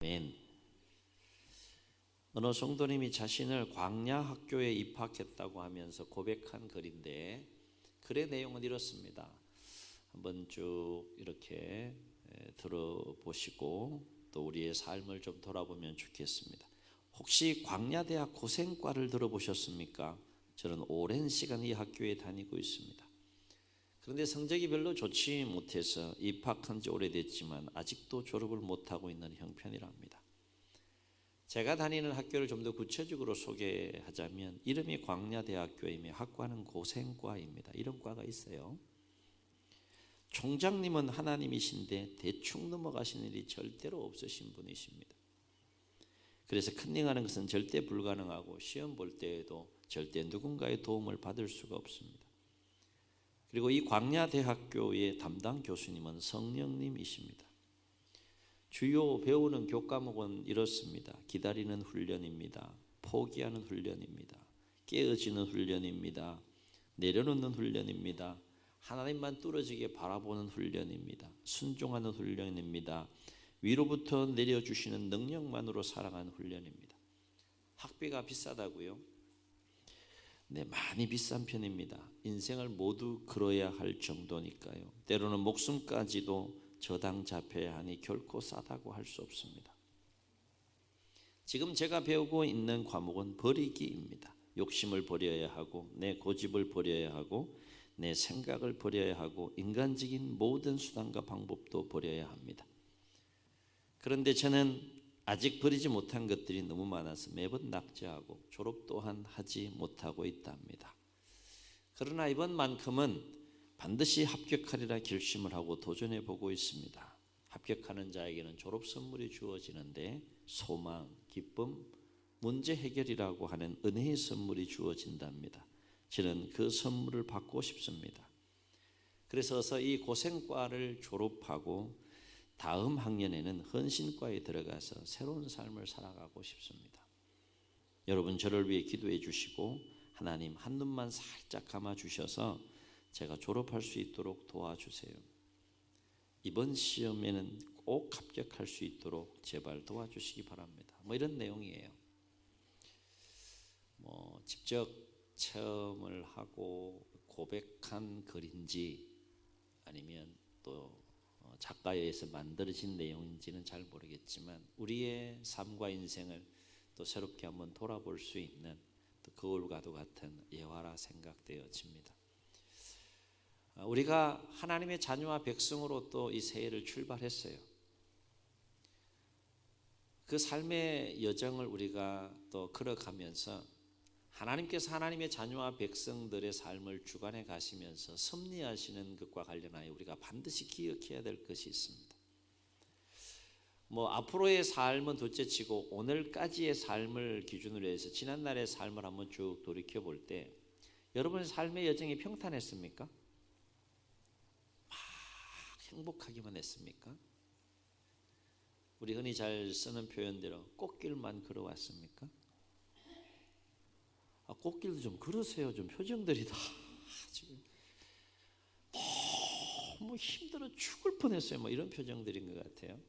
아멘. 어느 성도님이 자신을 광야 학교에 입학했다고 하면서 고백한 글인데, 글의 내용은 이렇습니다. 한번 쭉 이렇게 들어보시고 또 우리의 삶을 좀 돌아보면 좋겠습니다. 혹시 광야대학 고생과를 들어보셨습니까? 저는 오랜 시간 이 학교에 다니고 있습니다. 그런데 성적이 별로 좋지 못해서 입학한 지 오래됐지만 아직도 졸업을 못하고 있는 형편이랍니다. 제가 다니는 학교를 좀 더 구체적으로 소개하자면 이름이 광야대학교이며 학과는 고생과입니다. 이런 과가 있어요. 총장님은 하나님이신데 대충 넘어가시는 일이 절대로 없으신 분이십니다. 그래서 컨닝하는 것은 절대 불가능하고 시험 볼 때에도 절대 누군가의 도움을 받을 수가 없습니다. 그리고 이 광야대학교의 담당 교수님은 성령님이십니다. 주요 배우는 교과목은 이렇습니다. 기다리는 훈련입니다. 포기하는 훈련입니다. 깨어지는 훈련입니다. 내려놓는 훈련입니다. 하나님만 뚫어지게 바라보는 훈련입니다. 순종하는 훈련입니다. 위로부터 내려주시는 능력만으로 살아가는 훈련입니다. 학비가 비싸다고요? 네, 많이 비싼 편입니다. 인생을 모두 걸어야 할 정도니까요. 때로는 목숨까지도 저당 잡혀야 하니 결코 싸다고 할 수 없습니다. 지금 제가 배우고 있는 과목은 버리기입니다. 욕심을 버려야 하고 내 고집을 버려야 하고 내 생각을 버려야 하고 인간적인 모든 수단과 방법도 버려야 합니다. 그런데 저는 아직 버리지 못한 것들이 너무 많아서 매번 낙제하고 졸업 또한 하지 못하고 있답니다. 그러나 이번만큼은 반드시 합격하리라 결심을 하고 도전해 보고 있습니다. 합격하는 자에게는 졸업 선물이 주어지는데 소망, 기쁨, 문제 해결이라고 하는 은혜의 선물이 주어진답니다. 저는 그 선물을 받고 싶습니다. 그래서 어서 이 고생과를 졸업하고 다음 학년에는 헌신과에 들어가서 새로운 삶을 살아가고 싶습니다. 여러분 저를 위해 기도해 주시고 하나님 한눈만 살짝 감아 주셔서 제가 졸업할 수 있도록 도와주세요. 이번 시험에는 꼭 합격할 수 있도록 제발 도와주시기 바랍니다. 이런 내용이에요. 직접 체험을 하고 고백한 글인지 아니면 또 작가에 의해서 만들어진 내용인지는 잘 모르겠지만 우리의 삶과 인생을 또 새롭게 한번 돌아볼 수 있는 또 거울과도 같은 예화라 생각되어집니다. 우리가 하나님의 자녀와 백성으로 또 이 새해를 출발했어요. 그 삶의 여정을 우리가 또 걸어가면서 하나님께서 하나님의 자녀와 백성들의 삶을 주관해 가시면서 섭리하시는 것과 관련하여 우리가 반드시 기억해야 될 것이 있습니다. 앞으로의 삶은 둘째치고 오늘까지의 삶을 기준으로 해서 지난날의 삶을 한번 쭉 돌이켜 볼 때 여러분의 삶의 여정이 평탄했습니까? 막 행복하기만 했습니까? 우리 흔히 잘 쓰는 표현대로 꽃길만 걸어왔습니까? 꽃길도 좀 걸으세요. 좀 표정들이 다 지금 너무 힘들어 죽을 뻔했어요. 이런 표정들인 것 같아요.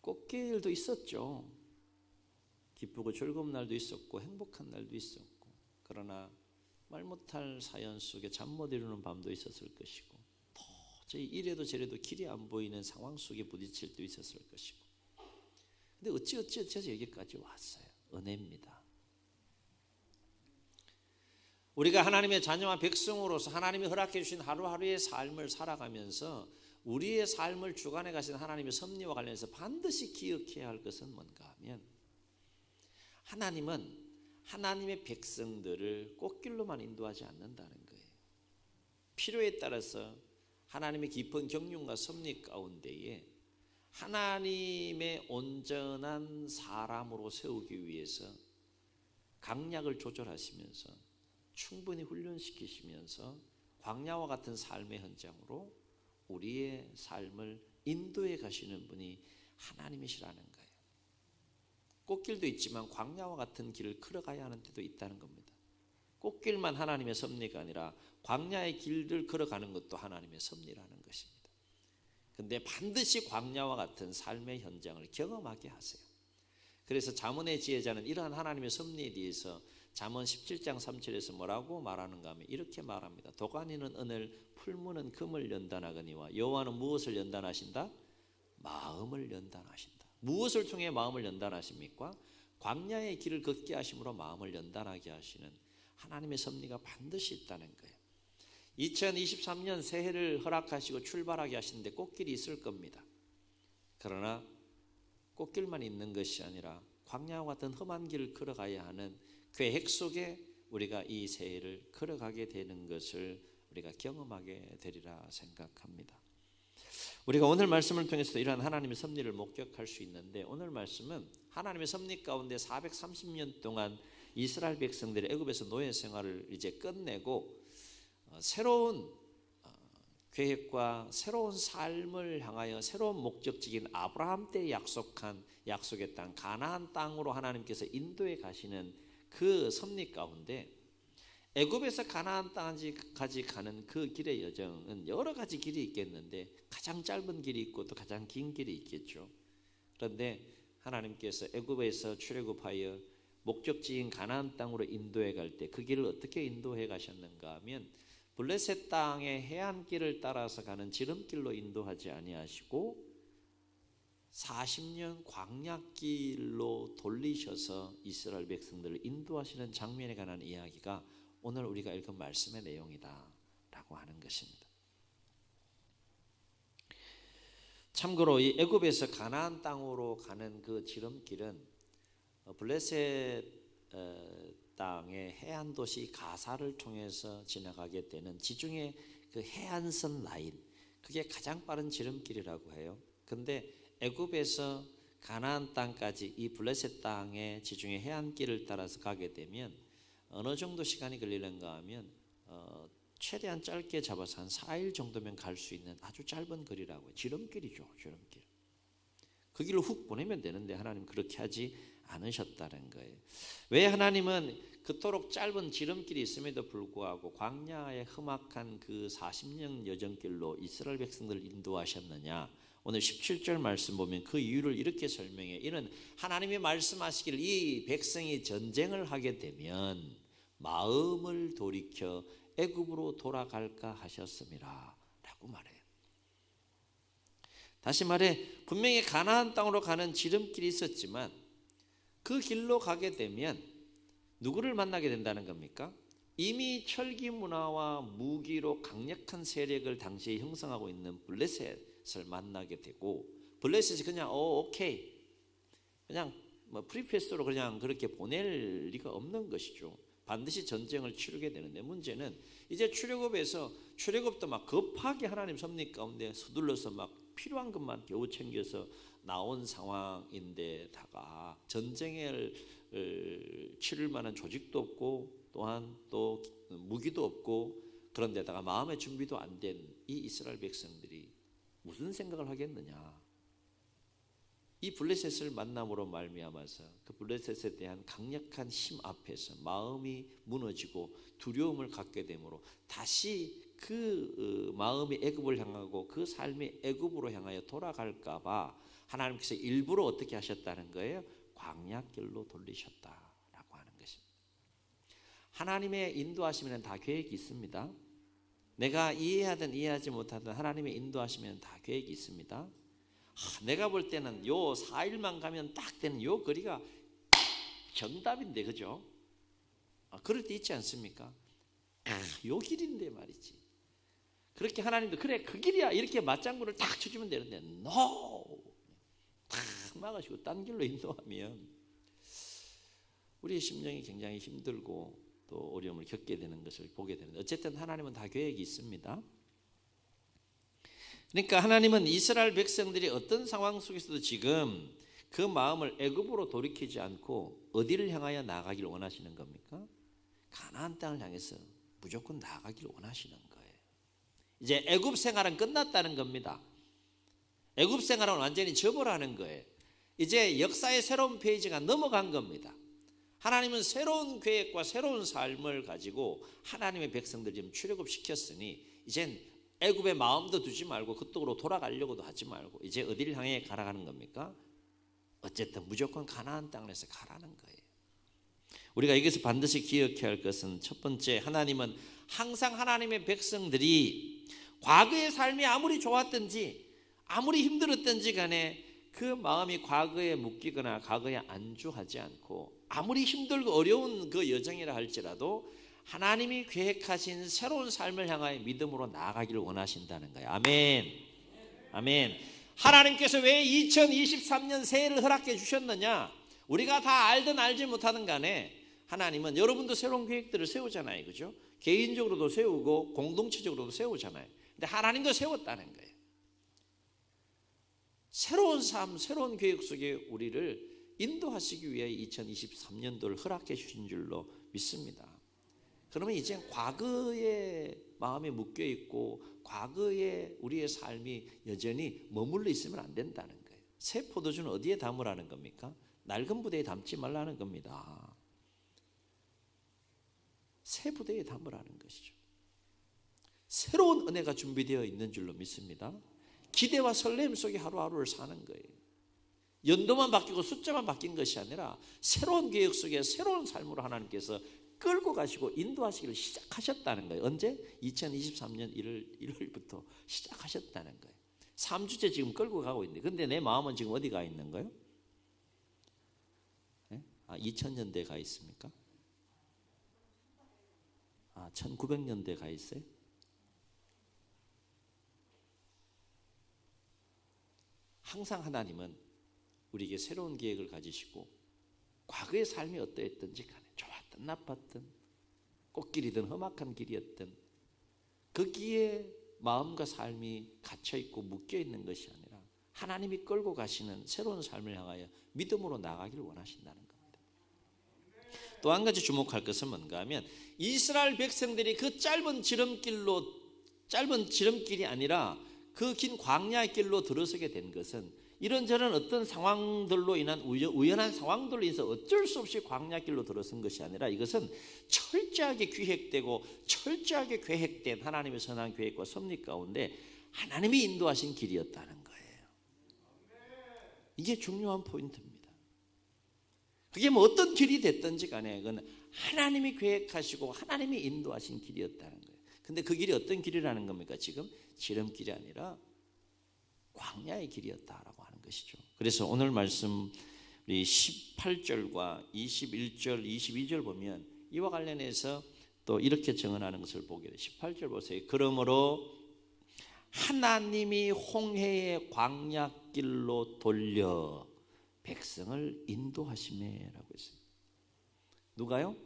꽃길도 있었죠. 기쁘고 즐거운 날도 있었고 행복한 날도 있었고, 그러나 말 못할 사연 속에 잠 못 이루는 밤도 있었을 것이고 도저히 이래도 저래도 길이 안 보이는 상황 속에 부딪힐 때도 있었을 것이고, 근데 어찌어찌해서 여기까지 왔어요. 은혜입니다. 우리가 하나님의 자녀와 백성으로서 하나님이 허락해 주신 하루하루의 삶을 살아가면서 우리의 삶을 주관해 가신 하나님의 섭리와 관련해서 반드시 기억해야 할 것은 뭔가 하면, 하나님은 하나님의 백성들을 꽃길로만 인도하지 않는다는 거예요. 필요에 따라서 하나님의 깊은 경륜과 섭리 가운데에 하나님의 온전한 사람으로 세우기 위해서 강약을 조절하시면서 충분히 훈련시키시면서 광야와 같은 삶의 현장으로 우리의 삶을 인도해 가시는 분이 하나님이시라는 거예요. 꽃길도 있지만 광야와 같은 길을 걸어가야 하는 때도 있다는 겁니다. 꽃길만 하나님의 섭리가 아니라 광야의 길을 걸어가는 것도 하나님의 섭리라는 것입니다. 근데 반드시 광야와 같은 삶의 현장을 경험하게 하세요. 그래서 잠언의 지혜자는 이러한 하나님의 섭리에 대해서 잠언 17장 3절에서 뭐라고 말하는가 하면 이렇게 말합니다. 도가니는 은을, 풀무는 금을 연단하거니와 여호와는 무엇을 연단하신다? 마음을 연단하신다. 무엇을 통해 마음을 연단하십니까? 광야의 길을 걷게 하심으로 마음을 연단하게 하시는 하나님의 섭리가 반드시 있다는 거예요. 2023년 새해를 허락하시고 출발하게 하시는데 꽃길이 있을 겁니다. 그러나 꽃길만 있는 것이 아니라 광야와 같은 험한 길을 걸어가야 하는 계획 속에 우리가 이 새해를 걸어가게 되는 것을 우리가 경험하게 되리라 생각합니다. 우리가 오늘 말씀을 통해서 이러한 하나님의 섭리를 목격할 수 있는데, 오늘 말씀은 하나님의 섭리 가운데 430년 동안 이스라엘 백성들이 애굽에서 노예 생활을 이제 끝내고 새로운 계획과 새로운 삶을 향하여 새로운 목적지인 아브라함 때 약속한 약속의 땅 가나안 땅으로 하나님께서 인도해 가시는 그 섭리 가운데 애굽에서 가나안 땅까지 가는 그 길의 여정은 여러 가지 길이 있겠는데 가장 짧은 길이 있고 또 가장 긴 길이 있겠죠. 그런데 하나님께서 애굽에서 출애굽하여 목적지인 가나안 땅으로 인도해 갈 때 그 길을 어떻게 인도해 가셨는가 하면 블레셋 땅의 해안길을 따라서 가는 지름길로 인도하지 아니하시고 40년 광야길로 돌리셔서 이스라엘 백성들을 인도하시는 장면에 관한 이야기가 오늘 우리가 읽은 말씀의 내용이다라고 하는 것입니다. 참고로 이 애굽에서 가나안 땅으로 가는 그 지름길은 블레셋 땅의 해안 도시 가사를 통해서 지나가게 되는 지중해 그 해안선 라인, 그게 가장 빠른 지름길이라고 해요. 근데 애굽에서 가나안 땅까지 이 블레셋 땅의 지중해 해안길을 따라서 가게 되면 어느 정도 시간이 걸리는가 하면 최대한 짧게 잡아서 한 4일 정도면 갈 수 있는 아주 짧은 거리라고 해요. 지름길이죠, 지름길. 그 길을 훅 보내면 되는데 하나님 그렇게 하지 않으셨다는 거예요. 왜 하나님은 그토록 짧은 지름길이 있음에도 불구하고 광야의 험악한 그 40년 여정길로 이스라엘 백성들을 인도하셨느냐? 오늘 17절 말씀 보면 그 이유를 이렇게 설명해. 이는 하나님이 말씀하시기를 이 백성이 전쟁을 하게 되면 마음을 돌이켜 애굽으로 돌아갈까 하셨음이라 라고 말해요. 다시 말해 분명히 가나안 땅으로 가는 지름길이 있었지만 그 길로 가게 되면 누구를 만나게 된다는 겁니까? 이미 철기 문화와 무기로 강력한 세력을 당시에 형성하고 있는 블레셋을 만나게 되고, 블레셋이 그냥 오케이 그냥 프리패스로 그냥 그렇게 보낼 리가 없는 것이죠. 반드시 전쟁을 치르게 되는데, 문제는 이제 출애굽도 막 급하게 하나님 섭리 가운데 서둘러서 막 필요한 것만 겨우 챙겨서 나온 상황인데다가 전쟁을 치를 만한 조직도 없고 또한 또 무기도 없고, 그런데다가 마음의 준비도 안 된 이 이스라엘 백성들이 무슨 생각을 하겠느냐. 이 블레셋을 만남으로 말미암아서 그 블레셋에 대한 강력한 힘 앞에서 마음이 무너지고 두려움을 갖게 되므로 다시 그 마음이 애굽을 향하고 그 삶이 애굽으로 향하여 돌아갈까 봐 하나님께서 일부러 어떻게 하셨다는 거예요? 광야길로 돌리셨다라고 하는 것입니다. 하나님의 인도하시면 다 계획이 있습니다. 내가 이해하든 이해하지 못하든 하나님의 인도하시면 다 계획이 있습니다. 내가 볼 때는 요 4일만 가면 딱 되는 요 거리가 정답인데, 그죠? 그럴 때 있지 않습니까? 요 길인데 말이지. 그렇게 하나님도 그래 그 길이야 이렇게 맞장구를 딱 쳐주면 되는데 NO! 탁 막으시고 딴 길로 인도하면 우리의 심령이 굉장히 힘들고 또 어려움을 겪게 되는 것을 보게 되는데, 어쨌든 하나님은 다 계획이 있습니다. 그러니까 하나님은 이스라엘 백성들이 어떤 상황 속에서도 지금 그 마음을 애굽으로 돌이키지 않고 어디를 향하여 나아가기를 원하시는 겁니까? 가나안 땅을 향해서 무조건 나아가기를 원하시는 거예요. 이제 애굽 생활은 끝났다는 겁니다. 애굽 생활은 완전히 접어라는 거예요. 이제 역사의 새로운 페이지가 넘어간 겁니다. 하나님은 새로운 계획과 새로운 삶을 가지고 하나님의 백성들 지금 출애굽시켰으니 이젠 애굽의 마음도 두지 말고 그쪽으로 돌아가려고도 하지 말고 이제 어디를 향해 가라가는 겁니까? 어쨌든 무조건 가나안 땅에서 가라는 거예요. 우리가 여기서 반드시 기억해야 할 것은 첫 번째, 하나님은 항상 하나님의 백성들이 과거의 삶이 아무리 좋았든지 아무리 힘들었든지 간에 그 마음이 과거에 묶이거나 과거에 안주하지 않고 아무리 힘들고 어려운 그 여정이라 할지라도 하나님이 계획하신 새로운 삶을 향하여 믿음으로 나아가기를 원하신다는 거예요. 아멘. 아멘. 하나님께서 왜 2023년 새해를 허락해 주셨느냐? 우리가 다 알든 알지 못하든 간에 하나님은 여러분도 새로운 계획들을 세우잖아요. 그죠? 개인적으로도 세우고 공동체적으로도 세우잖아요. 근데 하나님도 세웠다는 거예요. 새로운 삶, 새로운 계획 속에 우리를 인도하시기 위해 2023년도를 허락해 주신 줄로 믿습니다. 그러면 이제 과거에 마음이 묶여 있고 과거에 우리의 삶이 여전히 머물러 있으면 안 된다는 거예요. 새 포도주는 어디에 담으라는 겁니까? 낡은 부대에 담지 말라는 겁니다. 새 부대에 담으라는 것이죠. 새로운 은혜가 준비되어 있는 줄로 믿습니다. 기대와 설렘 속에 하루하루를 사는 거예요. 연도만 바뀌고 숫자만 바뀐 것이 아니라 새로운 계획 속에 새로운 삶으로 하나님께서 끌고 가시고 인도하시기를 시작하셨다는 거예요. 언제? 2023년 1월부터 시작하셨다는 거예요. 3주째 지금 끌고 가고 있는데 근데 내 마음은 지금 어디 가 있는 거예요? 2000년대에 가 있습니까? 1900년대에 가 있어요? 항상 하나님은 우리에게 새로운 계획을 가지시고 과거의 삶이 어떠했든지 간에 좋았든 나빴든 꽃길이든 험악한 길이었든 거기에 마음과 삶이 갇혀있고 묶여있는 것이 아니라 하나님이 끌고 가시는 새로운 삶을 향하여 믿음으로 나가기를 원하신다는 겁니다. 또 한 가지 주목할 것은 뭔가 하면 이스라엘 백성들이 그 짧은 지름길이 아니라 그 긴 광야의 길로 들어서게 된 것은 이런저런 어떤 상황들로 인한 우연한 상황들로 인해서 어쩔 수 없이 광야길로 들어선 것이 아니라 이것은 철저하게 기획되고 철저하게 계획된 하나님의 선한 계획과 섭리 가운데 하나님이 인도하신 길이었다는 거예요. 이게 중요한 포인트입니다. 그게 뭐 어떤 길이 됐든지 간에 그건 하나님이 계획하시고 하나님이 인도하신 길이었다는 거예요. 근데 그 길이 어떤 길이라는 겁니까? 지금 지름길이 아니라 광야의 길이었다라고 하는 것이죠. 그래서 오늘 말씀 우리 18절과 21절, 22절 보면 이와 관련해서 또 이렇게 증언하는 것을 보게 돼요. 18절 보세요. 그러므로 하나님이 홍해의 광야길로 돌려 백성을 인도하시매라고 했어요. 누가요?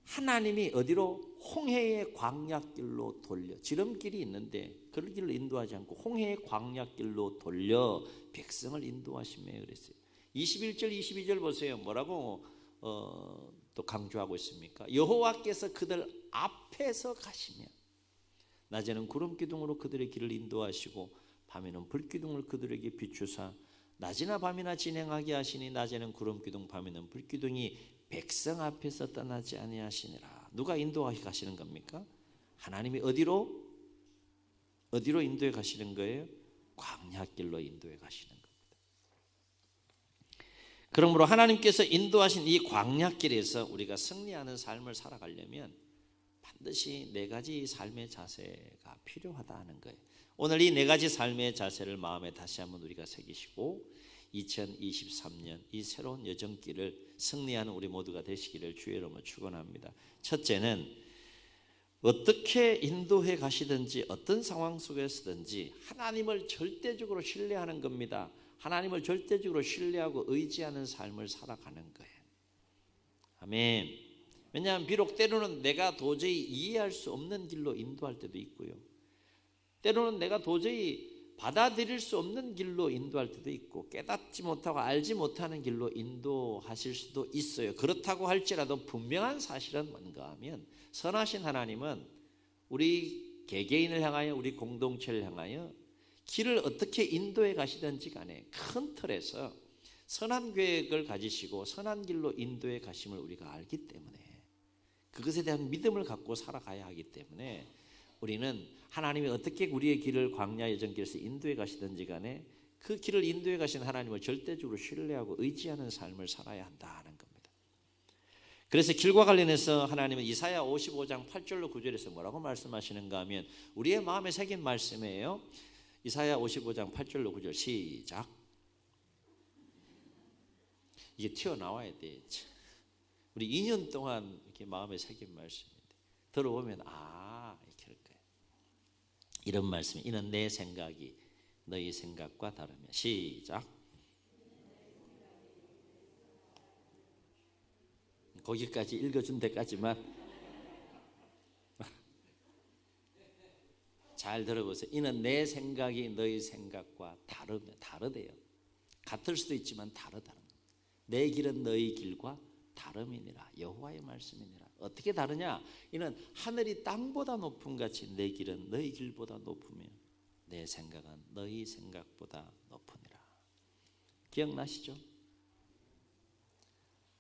하나님이 어디로? 홍해의 광야길로 돌려. 지름길이 있는데 그 길로 인도하지 않고 홍해의 광야길로 돌려 백성을 인도하시매 그랬어요. 21절 22절 보세요. 뭐라고 또 강조하고 있습니까? 여호와께서 그들 앞에서 가시며 낮에는 구름 기둥으로 그들의 길을 인도하시고 밤에는 불 기둥을 그들에게 비추사 낮이나 밤이나 진행하게 하시니 낮에는 구름 기둥 밤에는 불 기둥이 백성 앞에서 떠나지 아니하시니라. 누가 인도하게 가시는 겁니까? 하나님이 어디로 인도해 가시는 거예요? 광야길로 인도해 가시는 겁니다. 그러므로 하나님께서 인도하신 이 광야길에서 우리가 승리하는 삶을 살아가려면 반드시 네 가지 삶의 자세가 필요하다는 거예요. 오늘 이 네 가지 삶의 자세를 마음에 다시 한번 우리가 새기시고 2023년 이 새로운 여정길을 승리하는 우리 모두가 되시기를 주의 이름으로 축원합니다. 첫째는 어떻게 인도해 가시든지 어떤 상황 속에서든지 하나님을 절대적으로 신뢰하는 겁니다. 하나님을 절대적으로 신뢰하고 의지하는 삶을 살아가는 거예요. 아멘. 왜냐하면 비록 때로는 내가 도저히 이해할 수 없는 길로 인도할 때도 있고요. 때로는 내가 도저히 받아들일 수 없는 길로 인도할 때도 있고 깨닫지 못하고 알지 못하는 길로 인도하실 수도 있어요. 그렇다고 할지라도 분명한 사실은 뭔가 하면 선하신 하나님은 우리 개개인을 향하여 우리 공동체를 향하여 길을 어떻게 인도해 가시든지 간에 큰 틀에서 선한 계획을 가지시고 선한 길로 인도해 가심을 우리가 알기 때문에 그것에 대한 믿음을 갖고 살아가야 하기 때문에 우리는 하나님이 어떻게 우리의 길을 광야 여정길에서 인도해 가시든지 간에 그 길을 인도해 가신 하나님을 절대적으로 신뢰하고 의지하는 삶을 살아야 한다는 겁니다. 그래서 길과 관련해서 하나님은 이사야 55장 8절로 9절에서 뭐라고 말씀하시는가 하면 우리의 마음에 새긴 말씀이에요. 이사야 55장 8절로 9절 시작. 이게 튀어나와야 돼. 우리 2년 동안 이렇게 마음에 새긴 말씀인데 들어보면 이렇게 할 거예요. 이런 말씀이 이는 내 생각이 너희 생각과 다르며 시작. 거기까지 읽어준 데까지만 잘 들어보세요. 이는 내 생각이 너희 생각과 다르대요. 같을 수도 있지만 다르다는 겁니다. 내 길은 너희 길과 다름이니라. 여호와의 말씀이니라. 어떻게 다르냐? 이는 하늘이 땅보다 높음 같이 내 길은 너희 길보다 높으며 내 생각은 너희 생각보다 높으니라. 기억나시죠?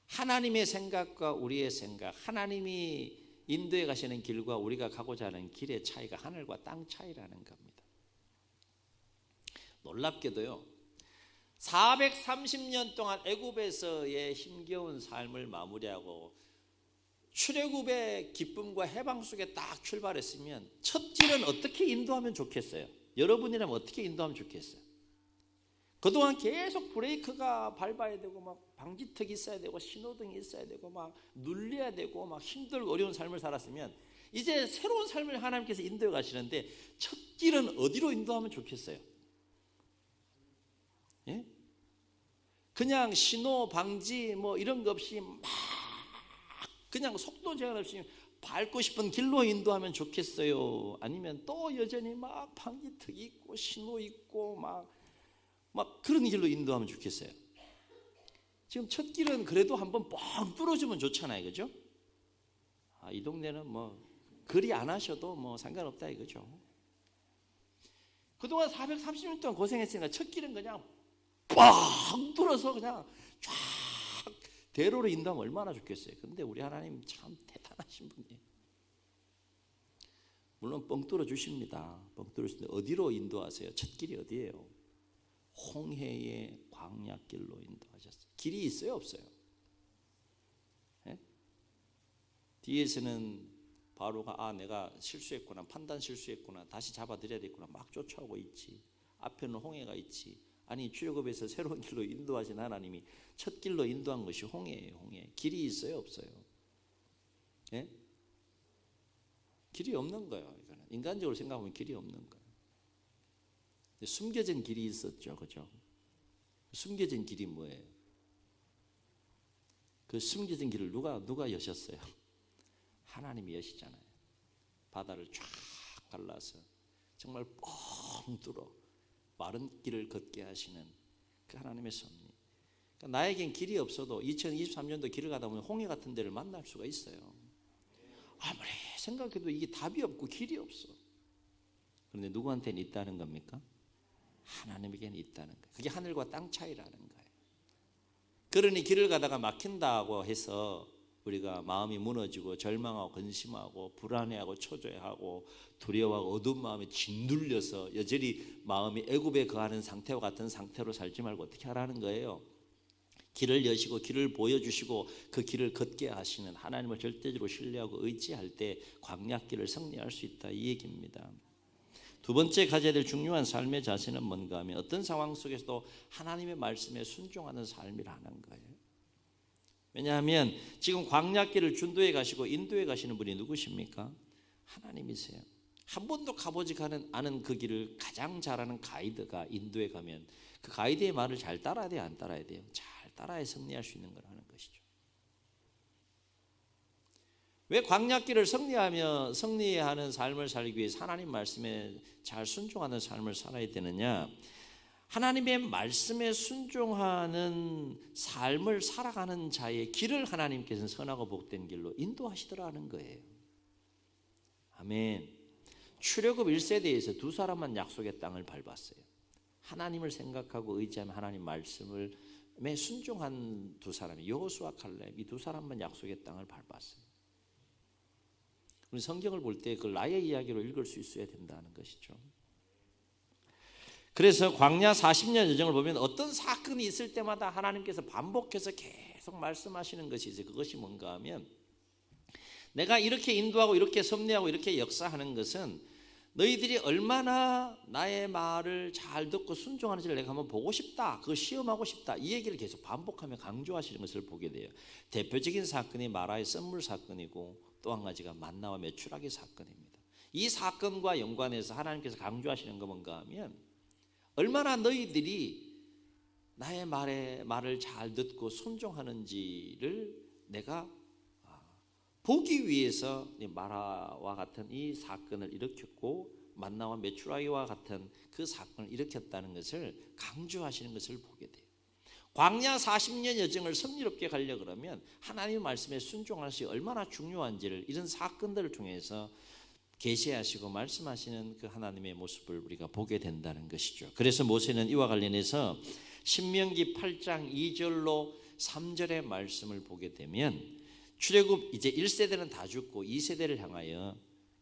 하나님의 생각과 우리의 생각, 하나님이 인도에 가시는 길과 우리가 가고자 하는 길의 차이가 하늘과 땅 차이라는 겁니다. 놀랍게도요, 430년 동안 애굽에서의 힘겨운 삶을 마무리하고 출애굽의 기쁨과 해방 속에 딱 출발했으면 첫 길은 어떻게 인도하면 좋겠어요? 여러분이라면 어떻게 인도하면 좋겠어요? 그동안 계속 브레이크가 밟아야 되고 막 방지턱이 있어야 되고 신호등이 있어야 되고 막 눌려야 되고 막 힘들고 어려운 삶을 살았으면 이제 새로운 삶을 하나님께서 인도해 가시는데 첫 길은 어디로 인도하면 좋겠어요? 예? 그냥 신호 방지 뭐 이런 거 없이 막 그냥 속도 제한 없이 밟고 싶은 길로 인도하면 좋겠어요? 아니면 또 여전히 막 방지턱 있고 신호 있고 막 그런 길로 인도하면 좋겠어요? 지금 첫 길은 그래도 한번 뻥 뚫어주면 좋잖아요, 그죠? 이 동네는 뭐 그리 안 하셔도 뭐 상관없다 이거죠. 그동안 430년 동안 고생했으니까 첫 길은 그냥 뻥 뚫어서 그냥 쫙 대로로 인도하면 얼마나 좋겠어요. 근데 우리 하나님 참 대단하신 분이에요. 물론 뻥 뚫어 주십니다. 뻥 뚫어 주시는데 어디로 인도하세요? 첫 길이 어디예요? 홍해의 광야길로 인도하셨어요. 길이 있어요, 없어요? 네? 뒤에서는 바로가 내가 실수했구나, 판단 실수했구나, 다시 잡아들여야 되겠구나 막 쫓아오고 있지. 앞에는 홍해가 있지. 아니 출애굽에서 새로운 길로 인도하신 하나님이 첫 길로 인도한 것이 홍해예요. 홍해. 길이 있어요, 없어요? 네? 길이 없는 거예요. 이거는 인간적으로 생각하면 길이 없는 거예요. 숨겨진 길이 있었죠, 그죠? 숨겨진 길이 뭐예요? 그 숨겨진 길을 누가 여셨어요? 하나님이 여시잖아요. 바다를 쫙 갈라서 정말 뻥 뚫어 마른 길을 걷게 하시는 그 하나님의 섭리. 그러니까 나에겐 길이 없어도 2023년도 길을 가다 보면 홍해 같은 데를 만날 수가 있어요. 아무리 생각해도 이게 답이 없고 길이 없어. 그런데 누구한테는 있다는 겁니까? 하나님에게는 있다는 거예요. 그게 하늘과 땅 차이라는 거예요. 그러니 길을 가다가 막힌다고 해서 우리가 마음이 무너지고 절망하고 근심하고 불안해하고 초조해하고 두려워하고 어두운 마음에 짓눌려서 여전히 마음이 애굽에 거하는 상태와 같은 상태로 살지 말고 어떻게 하라는 거예요? 길을 여시고 길을 보여주시고 그 길을 걷게 하시는 하나님을 절대적으로 신뢰하고 의지할 때 광야길을 승리할 수 있다, 이 얘기입니다. 두 번째 가져야 될 중요한 삶의 자세는 뭔가 하면 어떤 상황 속에서도 하나님의 말씀에 순종하는 삶이라는 거예요. 왜냐하면 지금 광야길을 준도해 가시고 인도해 가시는 분이 누구십니까? 하나님이세요. 한 번도 가보지 않은 그 길을 가장 잘하는 가이드가 인도해 가면 그 가이드의 말을 잘 따라야 돼요, 안 따라야 돼요? 잘 따라야 승리할 수 있는 걸 하는 것이죠. 왜 광야길을 승리하는 삶을 살기 위해서 하나님 말씀에 잘 순종하는 삶을 살아야 되느냐? 하나님의 말씀에 순종하는 삶을 살아가는 자의 길을 하나님께서는 선하고 복된 길로 인도하시더라는 거예요. 아멘. 출애굽 1세대에서 두 사람만 약속의 땅을 밟았어요. 하나님을 생각하고 의지하며 하나님 말씀에 순종한 두 사람이 여호수아 칼렙, 이 두 사람만 약속의 땅을 밟았어요. 우리 성경을 볼 때 그걸 나의 이야기로 읽을 수 있어야 된다는 것이죠. 그래서 광야 40년 여정을 보면 어떤 사건이 있을 때마다 하나님께서 반복해서 계속 말씀하시는 것이 이제 그것이 뭔가 하면, 내가 이렇게 인도하고 이렇게 섭리하고 이렇게 역사하는 것은 너희들이 얼마나 나의 말을 잘 듣고 순종하는지를 내가 한번 보고 싶다, 그거 시험하고 싶다, 이 얘기를 계속 반복하며 강조하시는 것을 보게 돼요. 대표적인 사건이 마라의 썰물 사건이고, 또 한 가지가 만나와 메추라기 사건입니다. 이 사건과 연관해서 하나님께서 강조하시는 거 뭔가 하면, 얼마나 너희들이 나의 말을 잘 듣고 순종하는지를 내가 보기 위해서 마라와 같은 이 사건을 일으켰고, 만나와 메추라기와 같은 그 사건을 일으켰다는 것을 강조하시는 것을 보게 돼요. 광야 40년 여정을 승리롭게 가려고 그러면 하나님의 말씀에 순종하는 것이 얼마나 중요한지를 이런 사건들을 통해서 계시하시고 말씀하시는 그 하나님의 모습을 우리가 보게 된다는 것이죠. 그래서 모세는 이와 관련해서 신명기 8장 2절로 3절의 말씀을 보게 되면, 출애굽 이제 1세대는 다 죽고 2세대를 향하여,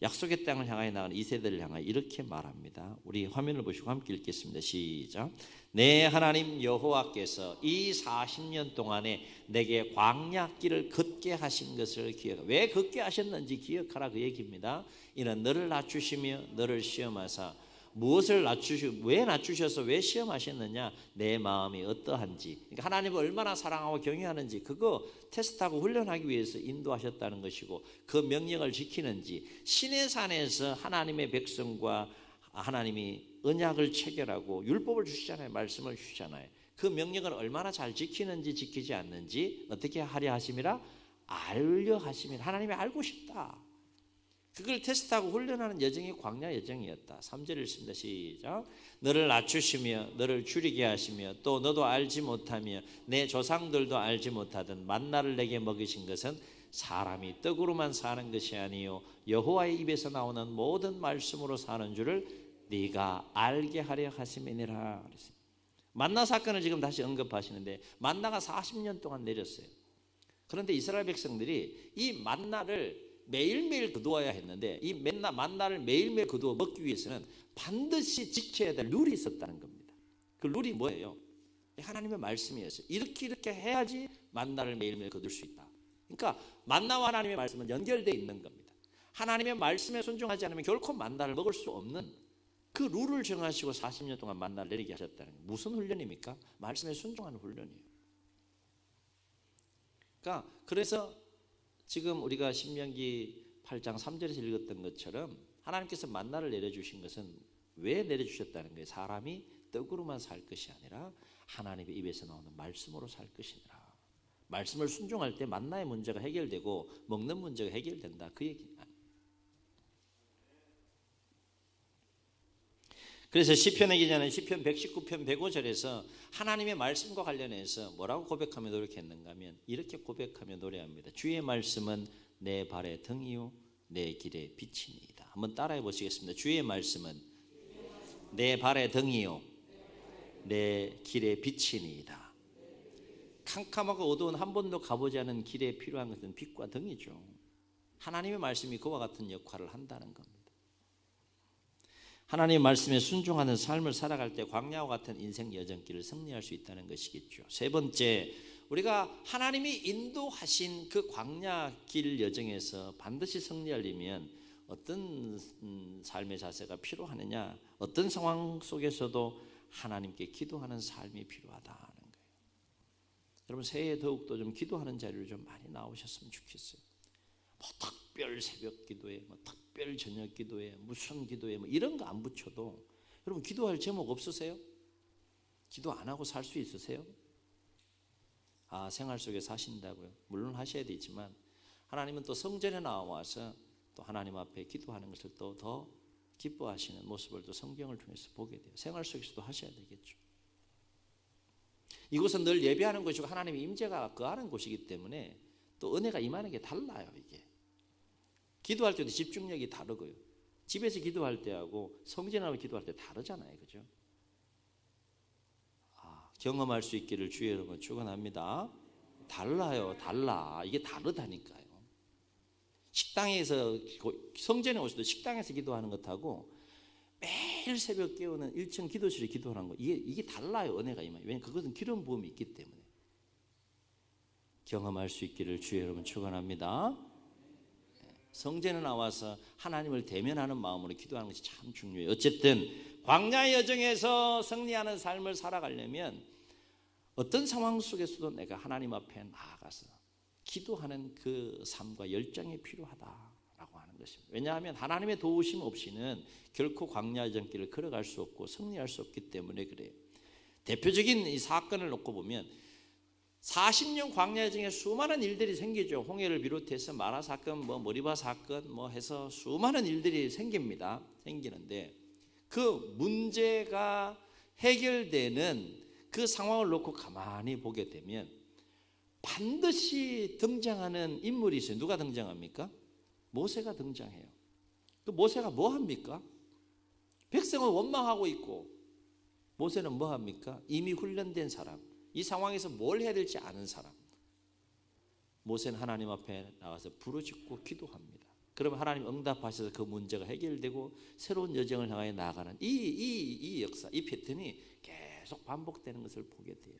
약속의 땅을 향하여 나가는 2세대를 향하여 이렇게 말합니다. 우리 화면을 보시고 함께 읽겠습니다. 시작. 내 하나님 여호와께서 이 40년 동안에 내게 광야길을 걷게 하신 것을 기억하라. 왜 걷게 하셨는지 기억하라, 그 얘기입니다. 이는 너를 낮추시며 너를 시험하사, 무엇을 왜 낮추셔서 왜 시험하셨느냐, 내 마음이 어떠한지, 그러니까 하나님을 얼마나 사랑하고 경외하는지 그거 테스트하고 훈련하기 위해서 인도하셨다는 것이고, 그 명령을 지키는지, 시내산에서 하나님의 백성과 하나님이 언약을 체결하고 율법을 주시잖아요. 말씀을 주시잖아요. 그 명령을 얼마나 잘 지키는지 지키지 않는지 어떻게 하려 하심이라? 알려 하심이라. 하나님이 알고 싶다. 그걸 테스트하고 훈련하는 여정이 광야 여정이었다. 3절 읽습니다. 시작. 너를 낮추시며 너를 줄이게 하시며 또 너도 알지 못하며 내 조상들도 알지 못하던 만나를 내게 먹이신 것은 사람이 떡으로만 사는 것이 아니요 여호와의 입에서 나오는 모든 말씀으로 사는 줄을 네가 알게 하려 하심이니라. 만나 사건을 지금 다시 언급하시는데, 만나가 40년 동안 내렸어요. 그런데 이스라엘 백성들이 이 만나를 매일매일 거두어야 했는데, 이 만나를 매일매일 거두어 먹기 위해서는 반드시 지켜야 될 룰이 있었다는 겁니다. 그 룰이 뭐예요? 하나님의 말씀이었어요. 이렇게 해야지 만나를 매일매일 거둘 수 있다. 그러니까 만나와 하나님의 말씀은 연결되어 있는 겁니다. 하나님의 말씀에 순종하지 않으면 결코 만나를 먹을 수 없는 그 룰을 정하시고 40년 동안 만나를 내리게 하셨다는 거예요. 무슨 훈련입니까? 말씀에 순종하는 훈련이에요. 그러니까 그래서 지금 우리가 신명기 8장 3절에서 읽었던 것처럼 하나님께서 만나를 내려주신 것은 왜 내려주셨다는 거예요? 사람이 떡으로만 살 것이 아니라 하나님의 입에서 나오는 말씀으로 살 것이니라. 말씀을 순종할 때 만나의 문제가 해결되고 먹는 문제가 해결된다, 그 얘기입니다. 그래서 시편의 기자는 시편 119편 105절에서 하나님의 말씀과 관련해서 뭐라고 고백하며 노력했는가 하면 이렇게 고백하며 노래합니다. 주의 말씀은 내 발의 등이요 내 길의 빛이니이다. 한번 따라해 보시겠습니다. 주의 말씀은 내 발의 등이요 내 길의 빛이니이다. 캄캄하고 어두운 한 번도 가보지 않은 길에 필요한 것은 빛과 등이죠. 하나님의 말씀이 그와 같은 역할을 한다는 겁니다. 하나님의 말씀에 순종하는 삶을 살아갈 때 광야와 같은 인생 여정길을 승리할 수 있다는 것이겠죠. 세 번째, 우리가 하나님이 인도하신 그 광야길 여정에서 반드시 승리하려면 어떤 삶의 자세가 필요하느냐, 어떤 상황 속에서도 하나님께 기도하는 삶이 필요하다는 거예요. 여러분, 새해 더욱더 좀 기도하는 자리를 좀 많이 나오셨으면 좋겠어요. 뭐 특별 새벽 기도에, 뭐 특별 저녁 기도에, 무슨 기도에, 뭐 이런 거 안 붙여도 여러분 기도할 제목 없으세요? 기도 안 하고 살 수 있으세요? 생활 속에 사신다고요? 물론 하셔야 되지만 하나님은 또 성전에 나와서 또 하나님 앞에 기도하는 것을 또 더 기뻐하시는 모습을 또 성경을 통해서 보게 돼요. 생활 속에서도 하셔야 되겠죠. 이곳은 늘 예배하는 곳이고 하나님의 임재가 거하는 곳이기 때문에 또 은혜가 임하는 게 달라요. 이게 기도할 때도 집중력이 다르고요. 집에서 기도할 때하고 성전에 나와 기도할 때 다르잖아요. 그죠? 경험할 수 있기를 주의 여러분 축원합니다. 달라요. 달라. 이게 다르다니까요. 식당에서 성전에 오셔도 식당에서 기도하는 것하고 매일 새벽 깨우는 1층 기도실에 기도하는 거 이게 달라요. 은혜가 임해요. 왜냐하면 그것은 기름 부음이 있기 때문에. 경험할 수 있기를 주의 여러분 축원합니다. 성전에 나와서 하나님을 대면하는 마음으로 기도하는 것이 참 중요해요. 어쨌든 광야의 여정에서 승리하는 삶을 살아가려면 어떤 상황 속에서도 내가 하나님 앞에 나아가서 기도하는 그 삶과 열정이 필요하다라고 하는 것입니다. 왜냐하면 하나님의 도우심 없이는 결코 광야 여정길을 걸어갈 수 없고 승리할 수 없기 때문에 그래요. 대표적인 이 사건을 놓고 보면 40년 광야 여정에 수많은 일들이 생기죠. 홍해를 비롯해서 마라 사건, 머리바 사건 해서 수많은 일들이 생기는데 그 문제가 해결되는 그 상황을 놓고 가만히 보게 되면 반드시 등장하는 인물이 있어요. 누가 등장합니까? 모세가 등장해요. 그 모세가 뭐 합니까? 백성을 원망하고 있고 모세는 뭐 합니까? 이미 훈련된 사람, 이 상황에서 뭘 해야 될지 아는 사람. 모세는 하나님 앞에 나와서 부르짖고 기도합니다. 그러면 하나님 응답하셔서 그 문제가 해결되고 새로운 여정을 향하여 나아가는 이 역사, 이 패턴이 계속 반복되는 것을 보게 돼요.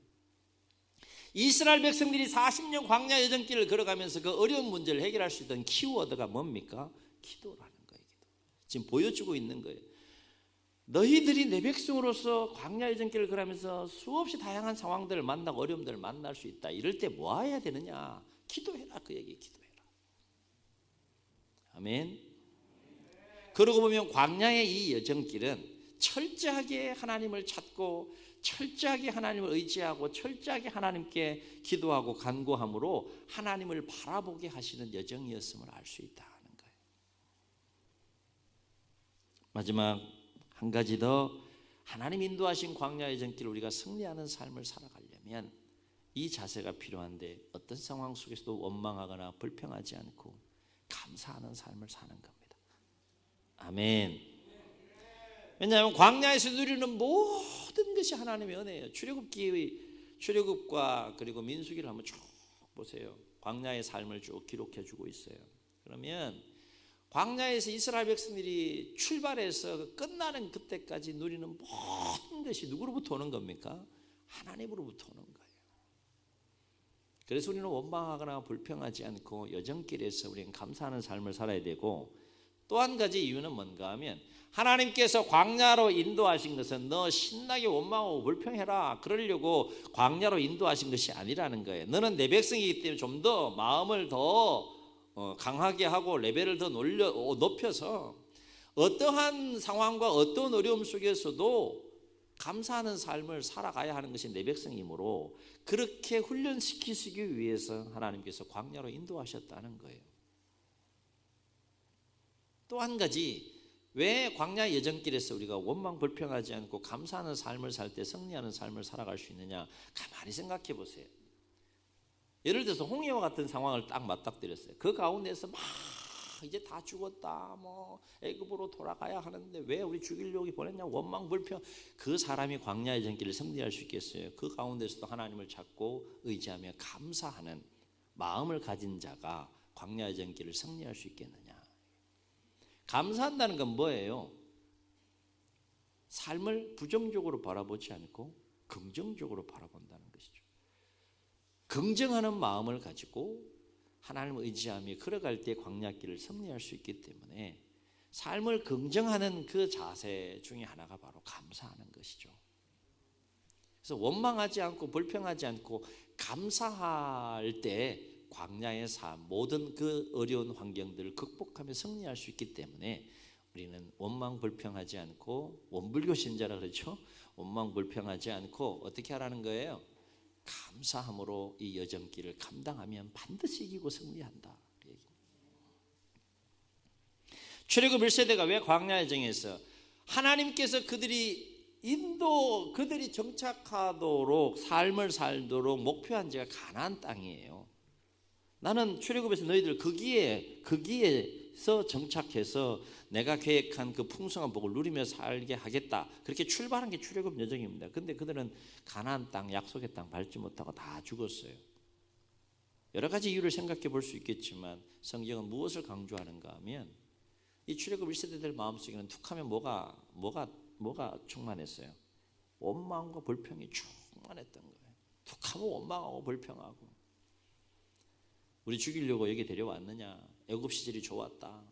이스라엘 백성들이 40년 광야 여정길을 걸어가면서 그 어려운 문제를 해결할 수 있던 키워드가 뭡니까? 기도라는 거예요. 기도. 지금 보여주고 있는 거예요. 너희들이 내 백성으로서 광야 여정길을 걸으면서 수없이 다양한 상황들을 만나고 어려움들을 만날 수 있다. 이럴 때 뭐 해야 되느냐? 기도해라. 그 얘기 기도해라. 아멘. 그러고 보면 광야의 이 여정길은 철저하게 하나님을 찾고 철저하게 하나님을 의지하고 철저하게 하나님께 기도하고 간구함으로 하나님을 바라보게 하시는 여정이었음을 알 수 있다는 거예요. 마지막 한 가지 더, 하나님 인도하신 광야 여정길을 우리가 승리하는 삶을 살아가려면 이 자세가 필요한데 어떤 상황 속에서도 원망하거나 불평하지 않고 감사하는 삶을 사는 겁니다. 아멘. 왜냐하면 광야에서 누리는 모든 것이 하나님의 은혜예요. 출애굽과 그리고 민수기를 한번 쭉 보세요. 광야의 삶을 쭉 기록해 주고 있어요. 그러면 광야에서 이스라엘 백성들이 출발해서 끝나는 그때까지 누리는 모든 것이 누구로부터 오는 겁니까? 하나님으로부터 오는 거예요. 그래서 우리는 원망하거나 불평하지 않고 여정길에서 우리는 감사하는 삶을 살아야 되고, 또 한 가지 이유는 뭔가 하면 하나님께서 광야로 인도하신 것은 너 신나게 원망하고 불평해라 그러려고 광야로 인도하신 것이 아니라는 거예요. 너는 내 백성이기 때문에 좀 더 마음을 더 강하게 하고 레벨을 더 높여서 어떠한 상황과 어떤 어려움 속에서도 감사하는 삶을 살아가야 하는 것이 내 백성이므로 그렇게 훈련시키시기 위해서 하나님께서 광야로 인도하셨다는 거예요. 또 한 가지, 왜 광야 여정길에서 우리가 원망 불평하지 않고 감사하는 삶을 살 때 승리하는 삶을 살아갈 수 있느냐? 가만히 생각해 보세요. 예를 들어서 홍해와 같은 상황을 딱 맞닥뜨렸어요. 그 가운데서 막 이제 다 죽었다, 애굽으로 돌아가야 하는데 왜 우리 죽이려고 보냈냐, 원망 불평. 그 사람이 광야 여정길을 승리할 수 있겠어요? 그 가운데서도 하나님을 찾고 의지하며 감사하는 마음을 가진 자가 광야 여정길을 승리할 수 있겠느냐? 감사한다는 건 뭐예요? 삶을 부정적으로 바라보지 않고 긍정적으로 바라본다는 것이죠. 긍정하는 마음을 가지고 하나님을 의지하며 걸어갈 때 광야길을 승리할 수 있기 때문에 삶을 긍정하는 그 자세 중에 하나가 바로 감사하는 것이죠. 그래서 원망하지 않고 불평하지 않고 감사할 때 광야의 삶, 모든 그 어려운 환경들을 극복하며 승리할 수 있기 때문에 우리는 원망 불평하지 않고, 원불교 신자라 그러죠. 원망 불평하지 않고 어떻게 하라는 거예요? 감사함으로 이 여정길을 감당하면 반드시 이기고 승리한다. 출애굽 1세대가 왜 광야 여정에서 하나님께서 그들이 정착하도록 삶을 살도록 목표한 지가 가나안 땅이에요. 나는 출애굽에서 너희들 거기에서 정착해서 내가 계획한 그 풍성한 복을 누리며 살게 하겠다. 그렇게 출발한 게 출애굽 여정입니다. 근데 그들은 가나안 땅, 약속의 땅 밟지 못하고 다 죽었어요. 여러 가지 이유를 생각해 볼 수 있겠지만 성경은 무엇을 강조하는가 하면 이 출애굽 1세대들 마음속에는 툭하면 뭐가 충만했어요? 원망과 불평이 충만했던 거예요. 툭하면 원망하고 불평하고, 우리 죽이려고 여기 데려왔느냐, 애굽 시절이 좋았다,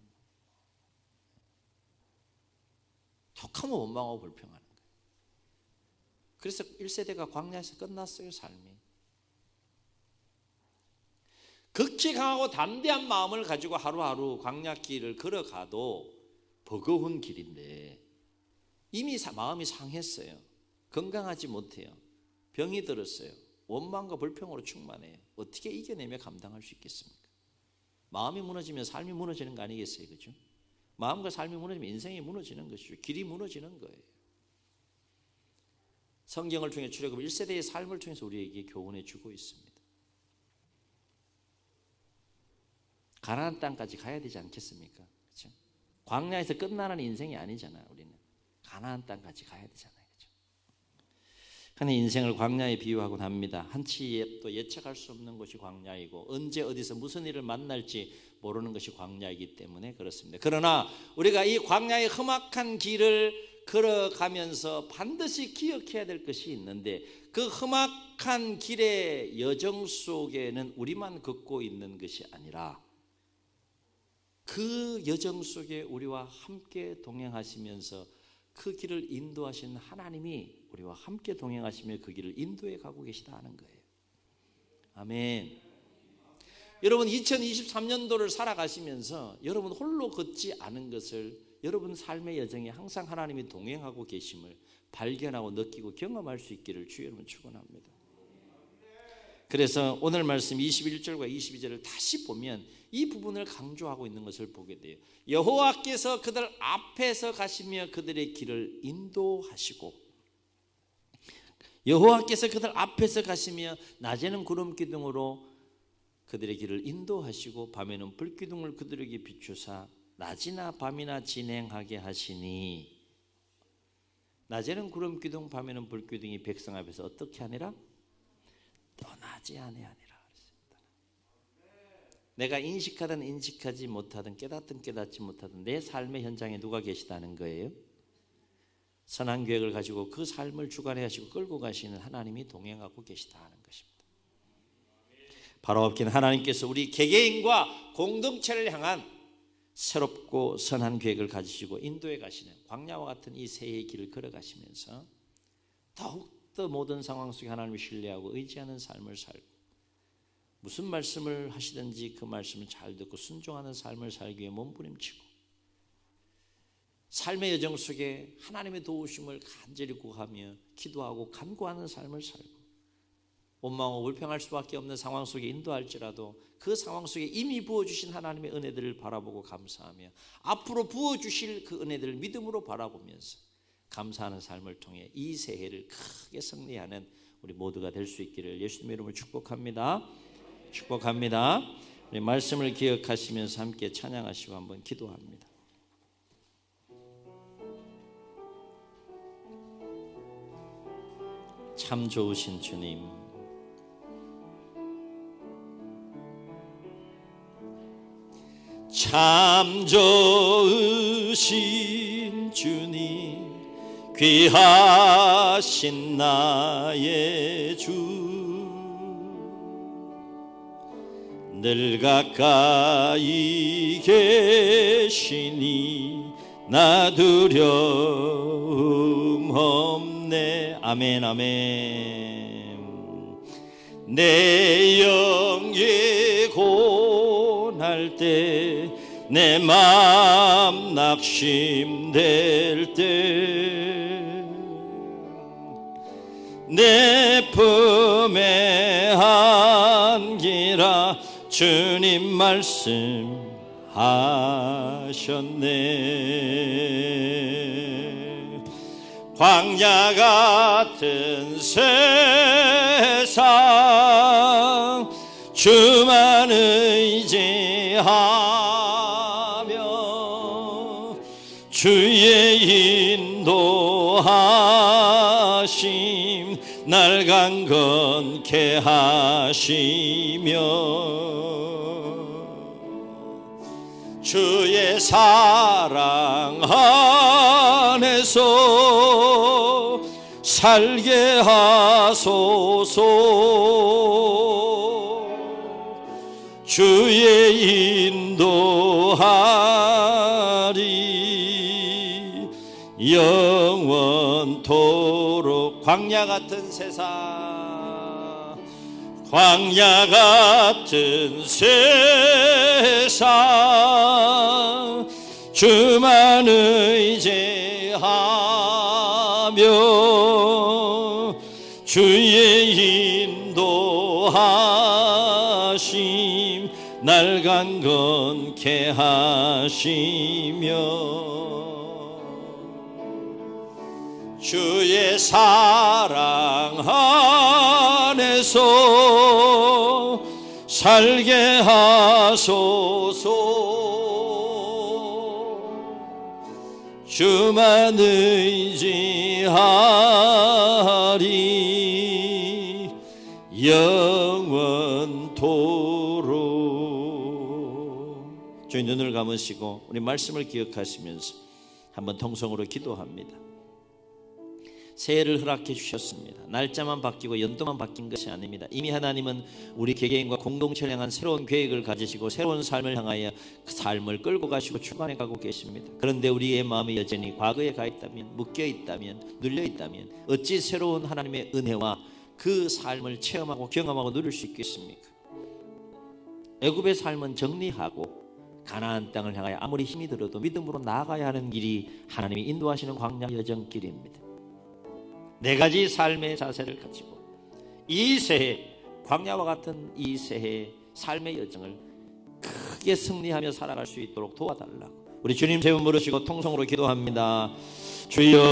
툭하면 원망하고 불평하는 거예요. 그래서 1세대가 광야에서 끝났어요. 삶이 극히 강하고 담대한 마음을 가지고 하루하루 광야길을 걸어가도 버거운 길인데 이미 마음이 상했어요. 건강하지 못해요. 병이 들었어요. 원망과 불평으로 충만해요. 어떻게 이겨내며 감당할 수 있겠습니까? 마음이 무너지면 삶이 무너지는 거 아니겠어요? 그렇죠? 마음과 삶이 무너지면 인생이 무너지는 것이죠. 길이 무너지는 거예요. 성경을 통해 출애굽 1세대의 삶을 통해서 우리에게 교훈해 주고 있습니다. 가나안 땅까지 가야 되지 않겠습니까? 그렇죠? 광야에서 끝나는 인생이 아니잖아요. 우리는 가나안 땅까지 가야 되잖아요. 그렇죠? 그런데 인생을 광야에 비유하곤 합니다. 한치 또 예측할 수 없는 곳이 광야이고 언제 어디서 무슨 일을 만날지 모르는 것이 광야이기 때문에 그렇습니다. 그러나 우리가 이 광야의 험악한 길을 걸어가면서 반드시 기억해야 될 것이 있는데, 그 험악한 길의 여정 속에는 우리만 걷고 있는 것이 아니라 그 여정 속에 우리와 함께 동행하시면서 그 길을 인도하신 하나님이 우리와 함께 동행하시며 그 길을 인도해 가고 계시다 하는 거예요. 아멘. 여러분 2023년도를 살아가시면서 여러분 홀로 걷지 않은 것을, 여러분 삶의 여정에 항상 하나님이 동행하고 계심을 발견하고 느끼고 경험할 수 있기를 주의 이름으로 축원합니다. 그래서 오늘 말씀 21절과 22절을 다시 보면 이 부분을 강조하고 있는 것을 보게 돼요. 여호와께서 그들 앞에서 가시며 그들의 길을 인도하시고, 여호와께서 그들 앞에서 가시며 낮에는 구름 기둥으로 그들의 길을 인도하시고 밤에는 불기둥을 그들에게 비추사 낮이나 밤이나 진행하게 하시니, 낮에는 구름 기둥 밤에는 불기둥이 백성 앞에서 어떻게 하니라? 떠나지 아니하니라. 내가 인식하든 인식하지 못하든 깨닫든 깨닫지 못하든 내 삶의 현장에 누가 계시다는 거예요? 선한 계획을 가지고 그 삶을 주관해 하시고 끌고 가시는 하나님이 동행하고 계시다 하는 것입니다. 바로 없긴 하나님께서 우리 개개인과 공동체를 향한 새롭고 선한 계획을 가지시고 인도해 가시는 광야와 같은 이 새해의 길을 걸어가시면서 더욱더 모든 상황 속에 하나님을 신뢰하고 의지하는 삶을 살고, 무슨 말씀을 하시든지 그 말씀을 잘 듣고 순종하는 삶을 살기 위해 몸부림치고, 삶의 여정 속에 하나님의 도우심을 간절히 구하며 기도하고 간구하는 삶을 살고, 원망하고 불평할 수밖에 없는 상황 속에 인도할지라도 그 상황 속에 이미 부어주신 하나님의 은혜들을 바라보고 감사하며 앞으로 부어주실 그 은혜들을 믿음으로 바라보면서 감사하는 삶을 통해 이 새해를 크게 승리하는 우리 모두가 될 수 있기를 예수님의 이름으로 축복합니다. 축복합니다. 우리 말씀을 기억하시면서 함께 찬양하시고 한번 기도합니다. 참 좋으신 주님, 참 좋으신 주님, 귀하신 나의 주, 늘 가까이 계시니 나 두려움 없네. 아멘 아멘. 내 영예 고날 때, 내 마음 낙심될 때, 내 품에 안기라 주님 말씀하셨네. 광야 같은 세상 주만 의지하며 주의 인도하심 날 강건케 하시며 주의 사랑 안에서 살게 하소서. 주의 인도하리 영원토록. 광야 같은 세상, 광야 같은 세상 주만 의지하며 주의 인도하심 날 강건케 하시며 주의 사랑 안에서 살게 하소서. 주만 의지하리 영원토록. 저희 눈을 감으시고 우리 말씀을 기억하시면서 한번 통성으로 기도합니다. 새해를 허락해 주셨습니다. 날짜만 바뀌고 연도만 바뀐 것이 아닙니다. 이미 하나님은 우리 개개인과 공동체를 향한 새로운 계획을 가지시고 새로운 삶을 향하여 그 삶을 끌고 가시고 주관해 가고 계십니다. 그런데 우리의 마음이 여전히 과거에 가 있다면, 묶여 있다면, 눌려 있다면 어찌 새로운 하나님의 은혜와 그 삶을 체험하고 경험하고 누릴 수 있겠습니까? 애굽의 삶은 정리하고 가나안 땅을 향하여 아무리 힘이 들어도 믿음으로 나아가야 하는 길이 하나님이 인도하시는 광야 여정길입니다. 네 가지 삶의 자세를 가지고 이 새해, 광야와 같은 이 새해 삶의 여정을 크게 승리하며 살아갈 수 있도록 도와달라고 우리 주님 세 분 부르시고 통성으로 기도합니다. 주여